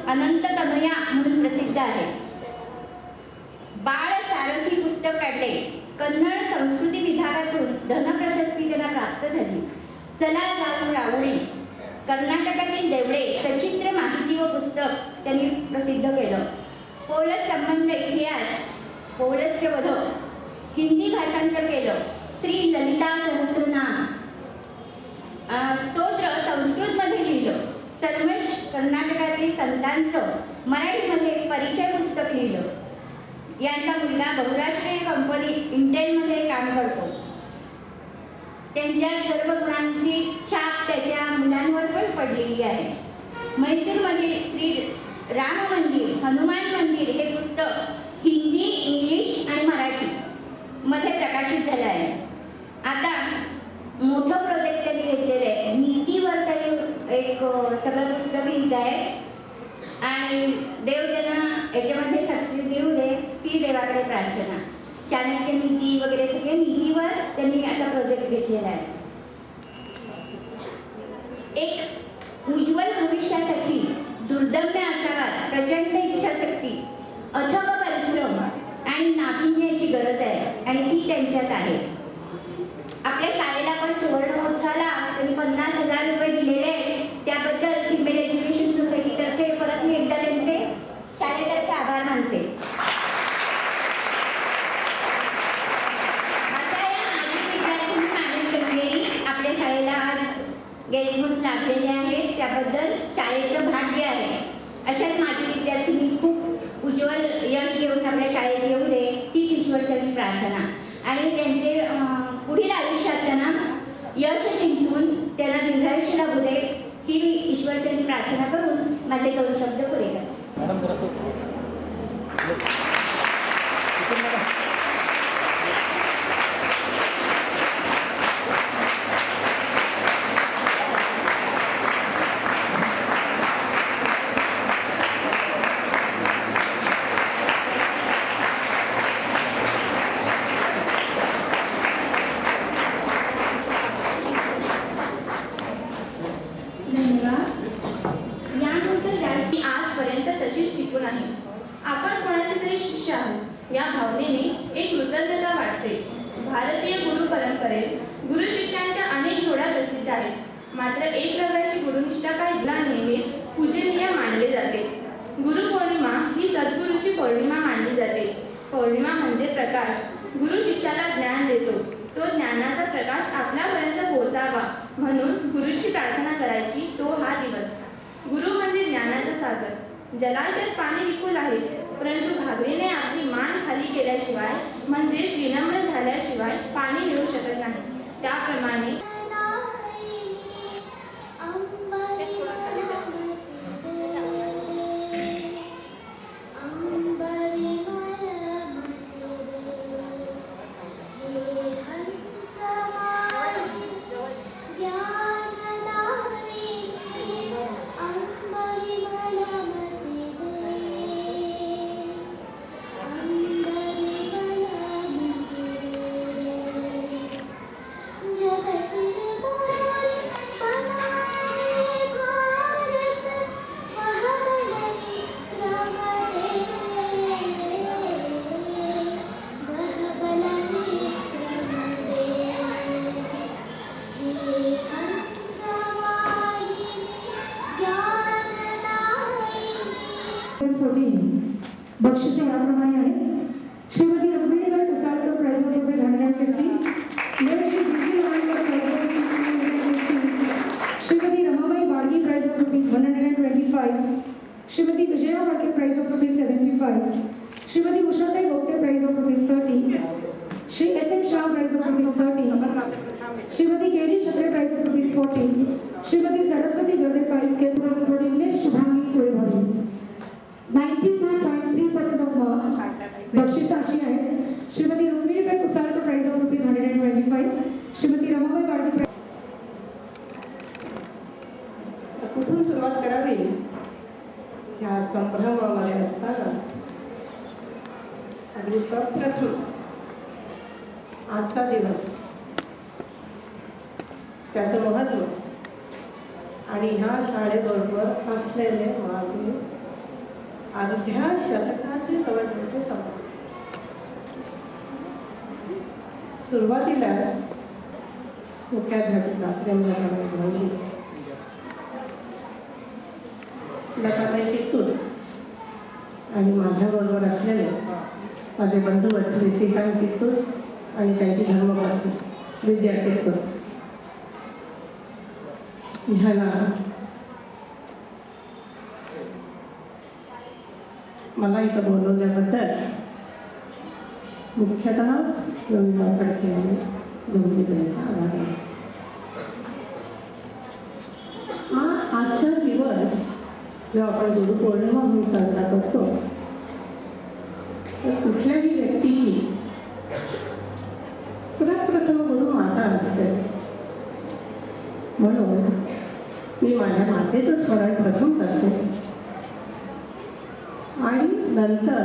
अनंत तनया म्हणून प्रसिद्ध आहे. बाळ सारथी पुस्तक काढले. कन्नड संस्कृती विभागातून धनप्रशस्ती त्यांना प्राप्त झाली. चला जाऊ राऊळी, कर्नाटकातील देवळे सचित्र माहिती व पुस्तक त्यांनी प्रसिद्ध केलं. पोलस संबंध इतिहास, पौलस्य वध हिंदी भाषांतर केलं. श्री ललिता सहस्रनाम स्तोत्र संस्कृतमध्ये लिहिलं. सर्वश कर्नाटकातील संतांचं मराठीमध्ये परिचय पुस्तक लिहिलं. यांचा मुलगा बहुराष्ट्रीय कंपनीत इंटेलमध्ये काम करतो. त्यांच्या सर्व गुणांची छाप त्याच्या मुलांवर पण पडलेली आहे. म्हैसूरमधील श्री राम मंदिर, हनुमान मंदिर हे पुस्तक हिंदी, इंग्लिश आणि मराठी मध्ये प्रकाशित झालं आहे. आता मोठं प्रोजेक्ट त्यांनी घेतलेलं आहे. नीतीवर त्यांनी एक सगळं पुस्तक लिहित आहे आणि देव त्यांना याच्यामध्ये सक्सेस देऊ दे, ती देवाकडे प्रार्थना. चाणक्य नीती वगैरे सगळे नीतीवर त्यांनी आता प्रोजेक्ट घेतलेला आहे. एक उज्ज्वल भविष्यासाठी दुर्दम्य आशावाद, प्रचंड इच्छाशक्ती, अथक परिश्रम आणि नाविन्याची गरज आहे आणि ती त्यांच्यात आहे. आपल्या शाळेला पण सुवर्ण महोत्सवाला त्यांनी 50,000 रुपये दिलेले आहेत. त्याबद्दल फिमेल एज्युकेशन सोसायटीतर्फे परत मी एकदा त्यांचे शाळेतर्फे आभार मानते. अशा या माजी विद्यार्थ्यांनी मॅनेज केलेली आपल्या शाळेला आज गेस्ट म्हणून लाभलेले आहेत, त्याबद्दल शाळेचं भाग्य आहे. अशाच माजी विद्यार्थ्यांनी खूप उज्ज्वल यश घेऊन आपल्या शाळेत येऊ दे, हीच ईश्वरचरणी प्रार्थना. आणि त्यांचे पुढील आयुष्यात त्यांना यश जिंकून त्यांना दीर्घायुष्य लाभू दे, ही मी ईश्वरचरणी प्रार्थना करून माझे 2 शब्द पुरे करते. आपण कोणाचे तरी शिष्य आहोत या भावनेने एक कृतज्ञता वाटते. भारतीय गुरु परंपरेत गुरु शिष्यांच्या अनेक जोड्या प्रसिद्ध आहेत. मात्र एक प्रकारची गुरुनिष्ठा पाहिला नेहमीच पूजनीय मानले जाते. गुरुपौर्णिमा ही सद्गुरूची पौर्णिमा मानली जाते. पौर्णिमा म्हणजे प्रकाश. गुरु शिष्याला ज्ञान देतो. तो ज्ञानाचा प्रकाश आपल्यापर्यंत पोहोचावा म्हणून गुरुची प्रार्थना करायची तो हा दिवस. गुरु म्हणजे ज्ञानाचा सागर. जलाशयात पाणी विपुल आहे, परंतु घागरीने आपली मान खाली केल्याशिवाय म्हणजेच विनम्र झाल्याशिवाय पाणी मिळू शकत नाही. त्याप्रमाणे बक्षिसे याप्रमाणे आहेत. Shrimati Rukminibai Pusalkar prize of rupees 150. Shri Vijay Wankar prize of rupees 250. Shrimati Ramabai Badgi prize of rupees 125. Shrimati Vijaya Wadke prize of rupees 75. Shrimati Ushatai Gogte prize of rupees 30. Shri SM Shah prize of rupees 30. Shrimati KG Chhatre prize of rupees 40. Shrimati Saraswati Garde prize के prize of English Shubhangi Solewadi 92.3% of marks. बक्षिस अशी आहेत. Shrimati Rukminibai Pusalkar prize of rupees 125. Shrimati Ramabai Badgi. कुठून सुरुवात करावी ह्या संभ्रमामध्ये असताना अगदी प्रथम आजचा दिवस, त्याचं महत्त्व आणि ह्या शाळेबरोबर असलेले माझे अर्ध्या शतकाचे जवळजवळचे संबंध. सुरुवातीला मुख्याध्यापिका प्रेमलताबाई लताबाई कित्तूर आणि माझ्याबरोबर असलेले माझे बंधू असले श्रीकांत कित्तूर आणि त्यांची धर्मपत्नी विद्या कित्तूर ह्याला मला इथं बोलवल्याबद्दल मुख्यतः रविंद्र खडसे यांनी गंभीर त्यांचा आभार आहे. हा आजचा दिवस जेव्हा आपण गुरुपौर्णिमा म्हणून साजरा करतो तर कुठल्याही व्यक्तीची प्रथम गुरु माता असते. म्हणून मी माझ्या मातेचं स्मरण प्रथम करते आणि नंतर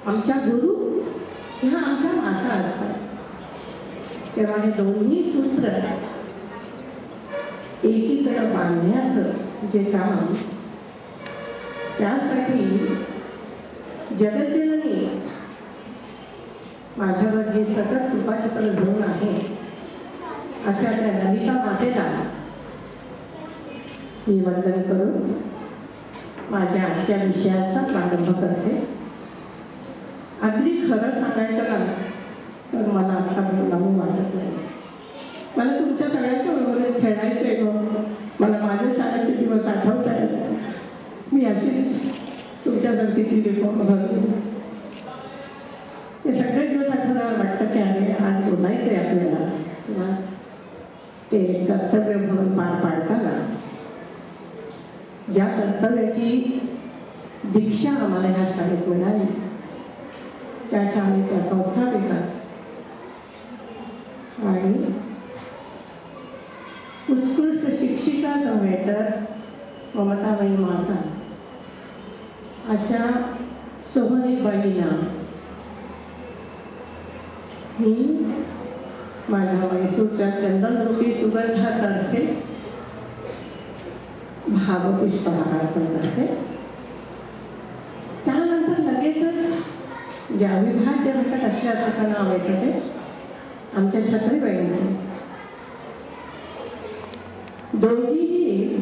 आमच्या गुरु ह्या आमच्या माता असतात. तेव्हा हे दोन्ही सूत्र एकीकडे बांधण्याचं जे काम त्यासाठी जगज्जननी माझ्यावर हे सतत कृपाचक्र घेऊन आहे अशा त्या ललिता मातेला मी वंदन करून माझ्या आजच्या विषयाचा प्रारंभ करते. अगदी खरं सांगायचं ना तर मला आता बोलावं वाटत नाही. मला तुमच्या सगळ्यांच्या बरोबर खेळायचं आहे गं. मला माझ्या शाळेचे दिवस आठवत आहेत. मी अशीच तुमच्यासारखीची युनिफॉर्म भरली. ते सगळे दिवस आठवल्यावर वाटतं की अरे आज बोलायचं आहे आपल्याला किंवा ते कर्तव्य म्हणून पार पाडताना ज्या कर्तव्याची दीक्षा आम्हाला ह्या शाळेत मिळाली त्या शाळेच्या संस्थापिका आणि उत्कृष्ट शिक्षिका नव्हे तर ममताबाई माता अशा सोहनीबाईंना मी माझ्या मैसूरच्या चंदनरूपी सुगंधातर्फे भावपुष्पहार अर्पण करते. त्यानंतर लगेचच ज्या अविभाज्य घटक असल्यासारखं नाव येतं ते आमच्या छत्रीबाईंचे. दोघीही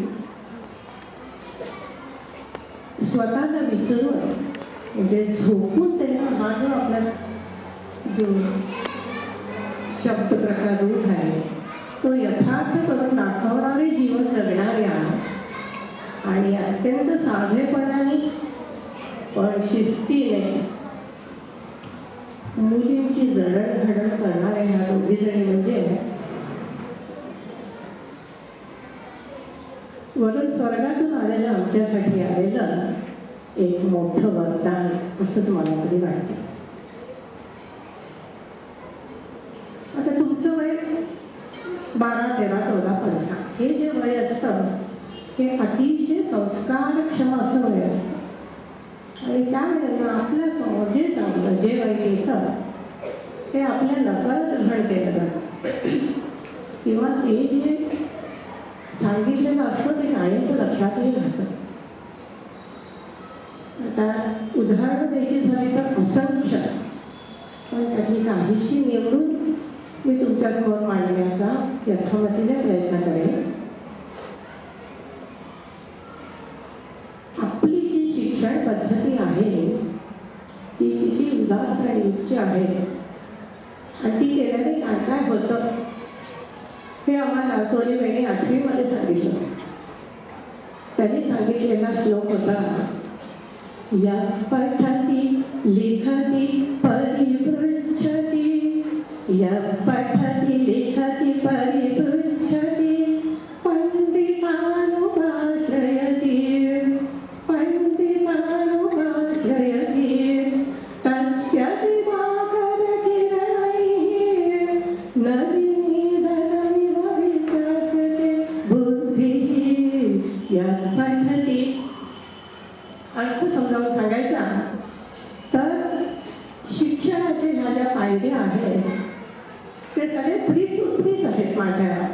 स्वतःला विसरून म्हणजे झोपून त्यांना हा जो आपला जो शब्द प्रकार रूढ आहे तो यथार्थ करून दाखवणारे जीवन जगणाऱ्या आणि अत्यंत साधेपणाने पण शिस्तीने मुलींची जडणघडण करणाऱ्या ह्या दोघीजणी म्हणजे वरून स्वर्गातून आलेलं आमच्यासाठी आलेलं एक मोठं वरदान असंच मला तरी वाटतं. आता तुमचं वय 12, 13, 14, 15 हे जे वय असतं हे अतिशय संस्कारक्षम असं वय असतं. आणि त्यावेळेला आपल्यासमोर जे चांगलं जे वाईट येतं ते आपल्या नकळत ग्रहण केलं जातं किंवा ते जे सांगितलेलं असतं ते कायमचं लक्षातही राहतं. आता उदाहरणं द्यायची झाली तर असंख्य पण त्यातली काहीशी निवडून मी तुमच्यासमोर मांडण्याचा यथामतीने प्रयत्न करेन. आपली जी शिक्षण पद्धती आहे ती किती उदात्त आणि उच्च आहे आणि ती केल्याने काय काय होतं हे आम्हाला सोनीबाईंनी 8वीमध्ये सांगितलं. त्यांनी सांगितलेला श्लोक होता या पठती लिखती परिपृच्छती या पठती लिखती परिपृच्छती पंडितानुपाश्रयती पंडितानुपाश्रयती तस्य दिवाकर किरणैः नलिनीधरमिव विकसते बुद्धिः या पठती. अर्थ समजावून सांगायचा तर शिक्षणाचे ह्या ज्या पायऱ्या आहेत ते सगळे त्रिसूत्रीच आहेत माझ्या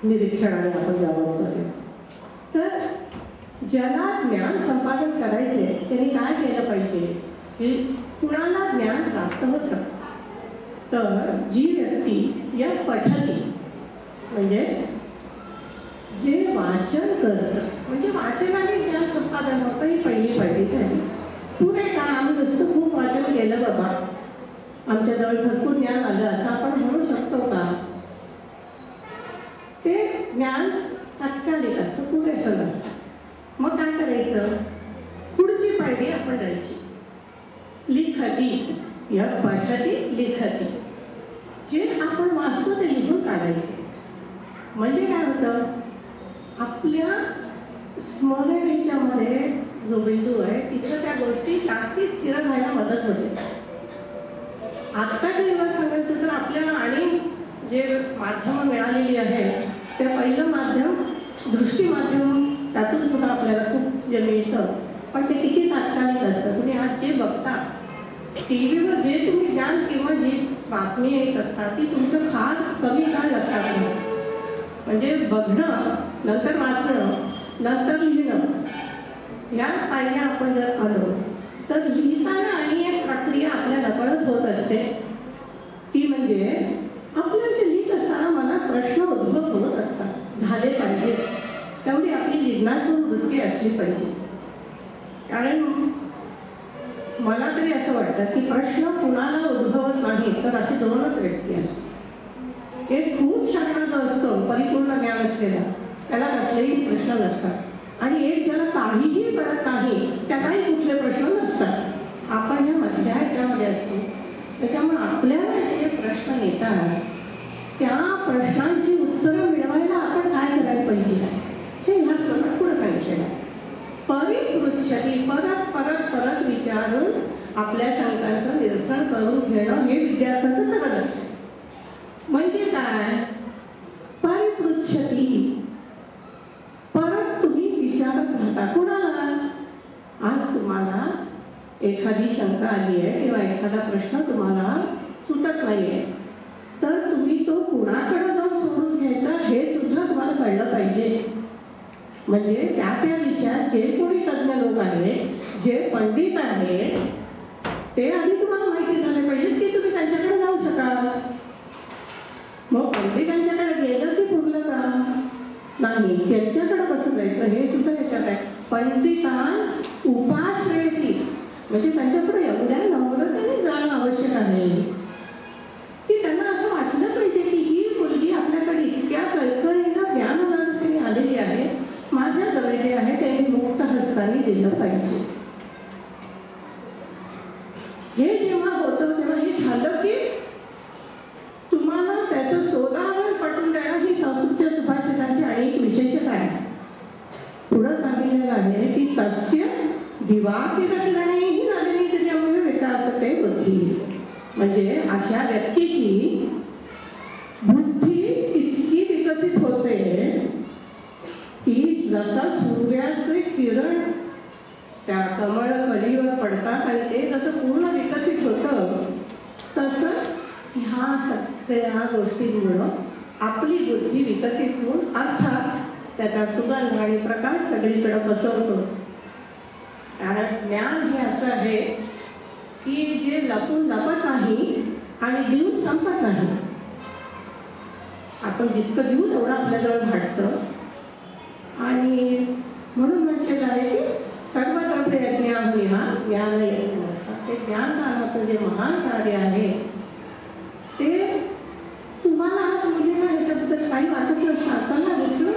निरीक्षणाने आपण ज्या बघतो ते. तर ज्याला ज्ञान संपादन करायचे त्यांनी काय केलं पाहिजे की कुणाला ज्ञान प्राप्त होतं तर जी व्यक्ती या पठती म्हणजे जे वाचन करतं म्हणजे वाचनाने ज्ञान संपादन होतं ही पहिली पायरी झाली. पुढे का आम्ही नुसतं खूप वाचन केलं बाबा आमच्याजवळ भरपूर ज्ञान आलं असं आपण म्हणू शकतो का? ते ज्ञान तात्कालिक असतं पुरेसं नसतं. मग काय करायचं? पुढची पायरी आपण जायची लिखती या पठती लिखती जे आपण वाचतो ते लिहून काढायचे. म्हणजे काय होतं आपल्या स्मरणेच्यामध्ये जो बिंदू आहे तिथं त्या गोष्टी जास्ती स्थिर व्हायला मदत होते. आत्ताच्या युगात सांगायचं तर आपल्याला आणि जे माध्यमं मिळालेली आहेत ते पहिलं माध्यम दृष्टी माध्यम त्यातून सुद्धा आपल्याला खूप जे मिळतं पण ते किती तात्कालिक असतं. तुम्ही आज जे बघता टी व्हीवर जे तुम्ही ज्ञान किंवा जी बातमी येत असता ती तुमचं फार कमी काळ लक्षात राहतं. म्हणजे बघणं नंतर वाचणं नंतर लिहिणं या पायऱ्या आपण जर आलो तर लिहिताना आणि एक प्रक्रिया आपल्या नकळत होत असते. ती म्हणजे आपल्याला ते लिहित असताना मनात प्रश्न उद्भव होत असतात झाले पाहिजे तेवढी आपली जिज्ञासू वृत्ती असली पाहिजे. कारण मला तरी असं वाटतं की प्रश्न कुणाला उद्भवत नाही तर असे दोनच व्यक्ती असतात. एक खूप शहाणा जो असतो परिपूर्ण ज्ञान असलेला त्याला कसलेही प्रश्न नसतात आणि एक ज्याला काहीही कळत नाही त्यालाही कुठले प्रश्न नसतात. आपण या मधल्या ह्याच्यामध्ये असतो. त्याच्यामुळे आपल्याला जे प्रश्न येतात त्या प्रश्नांची उत्तरं मिळवायला आपण काय करायला पाहिजे हे ह्या श्लोकात पुढे सांगितलेलं आहे. परिपृच्छती परत परत परत विचारून आपल्या शंकांचं निरसन करून घेणं हे विद्यार्थ्यांचं खरं लक्ष आहे. म्हणजे काय? परिपृच्छती परत तुम्ही विचारत राहता. कुणाला? आज तुम्हाला एखादी शंका आली आहे किंवा एखादा प्रश्न तुम्हाला सुटत नाही आहे तर तुम्ही तो कुणाकडे जाऊन सोडून घ्यायचा हे सुद्धा तुम्हाला कळलं पाहिजे. म्हणजे त्या त्या विषयात जे कोणी तज्ज्ञ लोक आहेत जे पंडित आहेत ते आधी तुम्हाला माहिती झाले पाहिजे की तुम्ही त्यांच्याकडे जाऊ शकाल. मग पंडितांच्याकडे गेलं की पुरलं का? नाही. त्यांच्याकडे कसं जायचं हे सुद्धा याच्यात आहे. पंडितान उपाश्रयती म्हणजे त्यांच्याकडे एवढ्या नम्रतेने जाणं आवश्यक आहे की त्यांना असं वाटलं पाहिजे की ही मुलगी आपल्याकडे इतक्या कळकळीनं ज्ञाननाथाने आलेली आहे माझ्या जवळ जे आहे त्यांनी मुक्त हस्ताने दिलं पाहिजे. हे जेव्हा होतं तेव्हा हे झालं की तुम्हाला त्याचं सोदाहरण पटवून देणं ही संस्कृतच्या सुभाषितांची आणि एक विशेषता आहे. पुढं सांगितलेलं आहे की तस्य दिवातिरकिरणेही नलिनी त्याच्यामुळे विकासते बुद्धी. म्हणजे अशा व्यक्तीची बुद्धी इतकी विकसित होते की जसा सूर्याचे किरण त्या कमळ कलीवर पडतात आणि ते जसं पूर्ण विकसित होतं तसं ह्या सगळ्या गोष्टींमुळं आपली बुद्धी विकसित होऊन अर्थात त्याचा सुगंध आणि प्रकाश सगळीकडे पसरतोच. कारण ज्ञान हे असं आहे की जे लपून लपत नाही आणि देऊन संपत नाही. आपण जितकं देऊ तेवढं आपल्याजवळ वाटतं आणि म्हणून म्हटलेलं आहे की सर्वत्र ज्ञान होईना ज्ञान यज्ञ म्हणतात. ते ज्ञानदानाचं जे महान कार्य आहे ते तुम्हाला आज मुलींना ह्याच्याबद्दल काही वाटत नसतं. आपल्याला घेतलं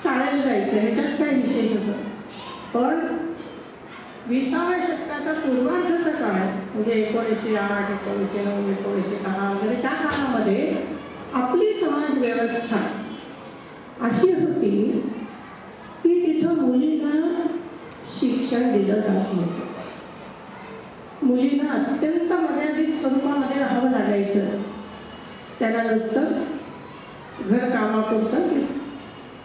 शाळेला जायचं ह्याच्यात काय विशेष होतं. पण 20व्या शतकाचा पूर्वार्धाचा काळ म्हणजे 1908, 1909, 1910 वगैरे त्या काळामध्ये आपली समाज व्यवस्था अशी होती की तिथं मुलींना शिक्षण दिलं जात नव्हतं. मुलींना अत्यंत मर्यादित स्वरूपामध्ये राहावं लागायचं. त्याला नुसतं घरकामापुरतं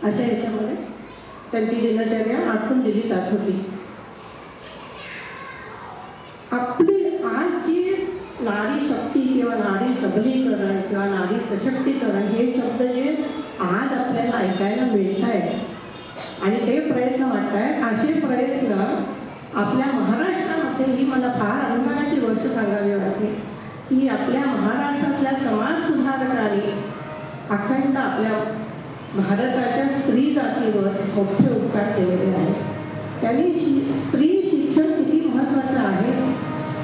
अशा ह्याच्यामध्ये त्यांची दिनचर्या आखून दिली जात होती. आपली आज जी नारी शक्ती किंवा नारी सबलीकरण किंवा नारी सशक्तीकरण हे शब्द जे आज आपल्याला ऐकायला मिळत आहेत आणि ते प्रयत्न वाटतायत. असे प्रयत्न आपल्या महाराष्ट्रामध्येही मला फार अभिमानाची गोष्ट सांगावी वाटते की आपल्या महाराष्ट्रातल्या समाज सुधारकांनी अखंड आपल्या भारताच्या स्त्री जातीवर मोठे उपकार केलेले आहेत. त्यांनी स्त्री शिक्षण किती महत्त्वाचं आहे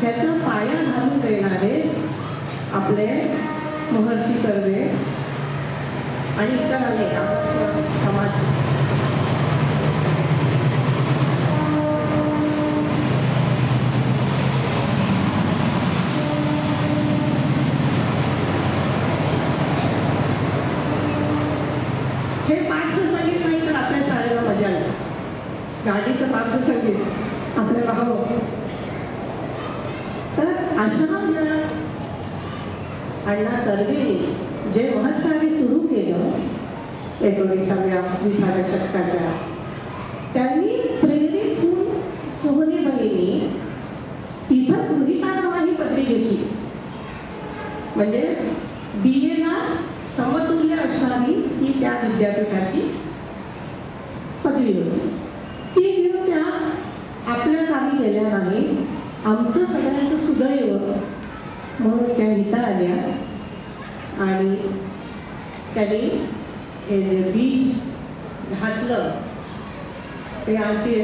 ह्याचा पाया घालून देणारेच आपले महर्षी कर्वे आणि इतर अनेक समाज. हे पार्श्वसंगीत नाही तर आपल्या शाळेला मजा नाही. गाडीचं पार्श्वसंगीत आपल्याला हवं. तर अशा ज्या अण्णा कर्वेंनी जे महत्कार्य सुरू केलं 19व्या शतकाच्या, त्यांनी प्रेरित होऊन सोहनीबाईंनी तिथं गृहितानामा ही पदवी घेतली. म्हणजे BA समतुल्य असणारी ती त्या विद्यापीठाची पदवी होती. ती घेऊन त्या आपल्या गावी गेल्या नाही. आमचं सगळ्यांचं सुदैव म्हणून त्या इथं आल्या आणि त्यांनी हे जे बीज घातलं ते असे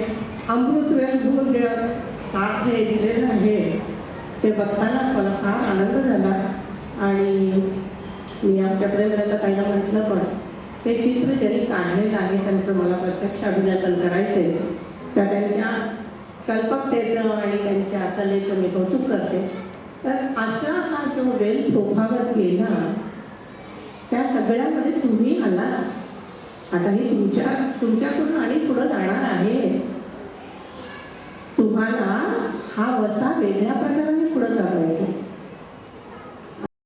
अमृत वेळ गुण साथ हे दिलेलं आहे ते बघताना मला फार आनंद झाला. आणि मी आमच्याकडे जरा ताईला म्हटलं पण ते चित्र ज्यांनी काढलेलं आहे त्यांचं मला प्रत्यक्ष अभिनंदन करायचं आहे. त्या त्यांच्या कल्पकतेचं आणि त्यांच्या कलेचं मी कौतुक करते. तर असा हा जो वेल टोकावर गेला त्या सगळ्यामध्ये तुम्ही आला. आता ही तुमच्याकडून आणि पुढं जाणार आहे. तुम्हाला हा वसा वेगळ्या प्रकाराने पुढं जाणार